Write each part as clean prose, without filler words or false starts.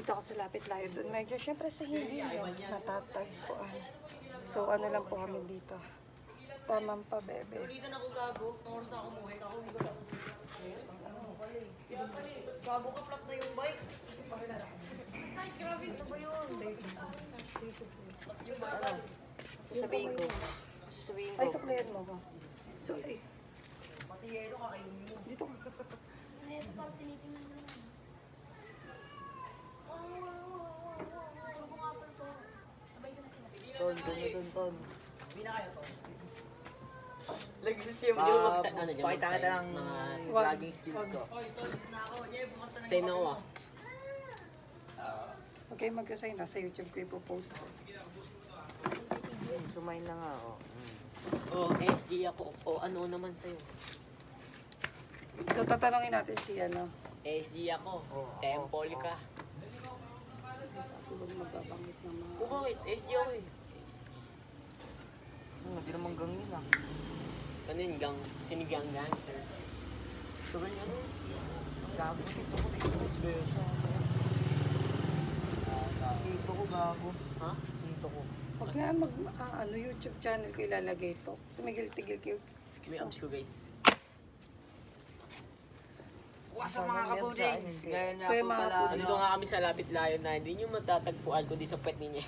Dito ako sa lapit layo doon. Medyo syempre sa hindi yun natatagpuan. So ano lang po kami dito. Tamang pa, bebe. Dito na ako gago. Tungkol sa ako muhay. Ako dito lang. Gago ka, flat na yung bike. Ano ba yun? Ano? Sasabihin ko. Sasabihin ko. Ay, suklayan mo ba? So, ay. Pati yelo ka kayo nyo. Dito ka. Ano ito parang tinitingnan mo naman. Turbo nga po ito. Sabay ko na sila. Ton. Hindi na kayo, Ton. Nag-sisip yung magsa... Ano dyan? Pakita kita ng mga vlogging skills ko. say no ah. Okay, mag-assign na. Sa YouTube ko ipopost ko. Sumayin na nga, oh. Oh, SD ako. O ano naman sa'yo? So, tatanungin natin si ano. SD ako. Temple ka. Siguro magbabanggit ng mga... O bakit? SD ako eh. Hindi naman gangin ah. Ano yun? Sinigang gangsters. Sobrang ano? Gago. Dito ko Dito ko gago. Ha? Dito ko. Huwag nga ano, YouTube channel ko ilalagay ito. Tumigil-tigil kayo. May abs ko guys. Sa mga kabudings. Ngayon So, yung mga pala. Nandito nga kami sa lapit layo na hindi nyo matatagpuan kundi sa pet ninyo.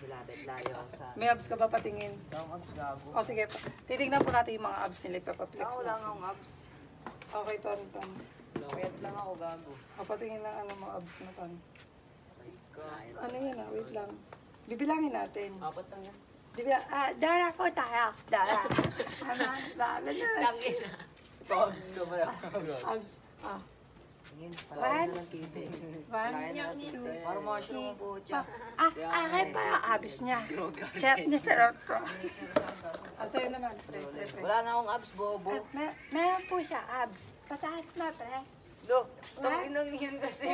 Sa lapit layo sa... May abs ka ba patingin? Ang abs gago. O sige, titignan po natin yung mga abs nila. Ipapaplex Ako na. lang ang abs. Okay, Ton. Payat lang ako gago. O, patingin lang ano mga abs mo, Ton. Ano yan ah? Wait lang. Bibilangin natin. Apat lang yan. Dara ko tayo. Dara. Ano? Dara na. Ito abs ko ba? Abs. Ah. Tingin, One. palagi na lang kita. 1, 2, Para mga siya ng pucha. ay pa yung abs niya. Chef ni Ferrotto. Sa'yo naman, pre. Wala na akong abs, bobo. Meron po siya, abs. Pataas na, pre. Do, tangin lang yan kasi.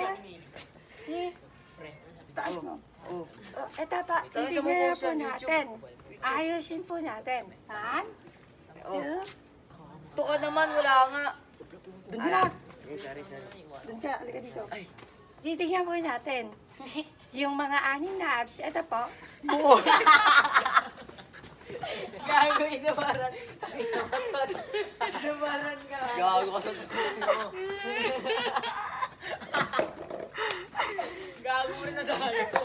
Taas mo. Oh. Ito pa, Ito yung titignan sumupost po sa natin. Ayusin po natin. 1, 2, Tuka naman, wala nga. doon ka. Sorry. Doon ka, halika dito. Titignan po natin. Yung mga anim na abs, ito po. Buo. Gago, inabaran. Inabaran ka. Gago ka sa mo. Gago mo rin na dahil ito.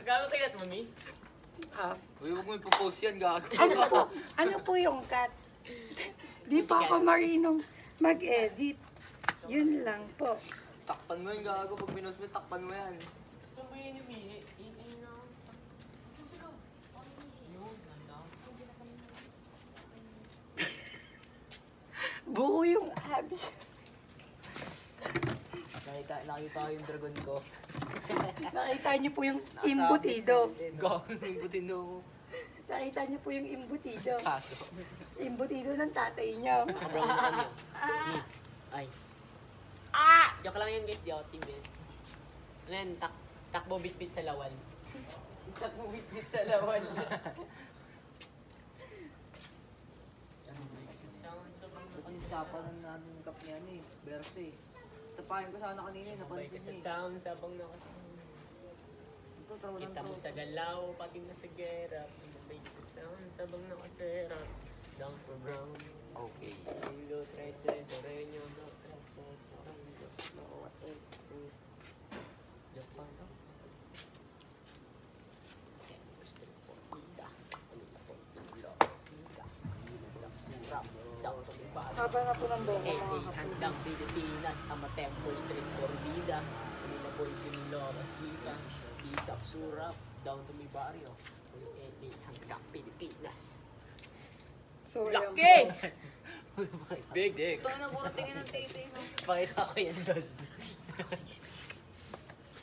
Gago kayo at mami? Uy, huwag mo ipopost yan, gago. Ano po yung cut? Di pa ako marinong mag-edit. Yun lang po. Takpan mo yan, gago. Pag pinost mo, takpan mo yan. Saan ba yun yung mihi? Yun na. Buo yung abs. Nakita ko yung dragon ko. Nakita niyo po yung imbutido. Gago, imbutin mo. Nakita niyo po yung imbutido. Kaso. Imbutido ng tatay niyo. Brown na kami. Ay. Joke lang yun guys, di ako tibin. Ano yan? Takbo bit-bit sa lawan. Takbo bit sa lawan. Iskapan na natin yung cup niya eh. Verso eh. Tapahin ko sana kanina eh. Sabay ka Napansin sa eh. sound, sabang nakasama. Ito, throw lang Kita mo sa galaw, pati na sa gerap. Sumabay ka sa sound, sabang nakaserap. Down for brown. Okay. Hilo, 13, Soreño, no, 13, Soreño, Slow, Este. Japan, no? Tempos de Portida, Manila, Portilla, Osida, Manila, Surap, down to the bottom. Haba na po ng buhok ko, mga kapatid. Handang Pilipinas, ama Temple Street, Portida, Manila, Boy, Pinilo, Osida, Isap, Surap, down to my barrio. Handang Pilipinas. So, yan po. Lucky! Big dick. Ito na puro tingin ng tete. Pakita ko yan doon.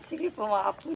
Sige po, mga kapatid.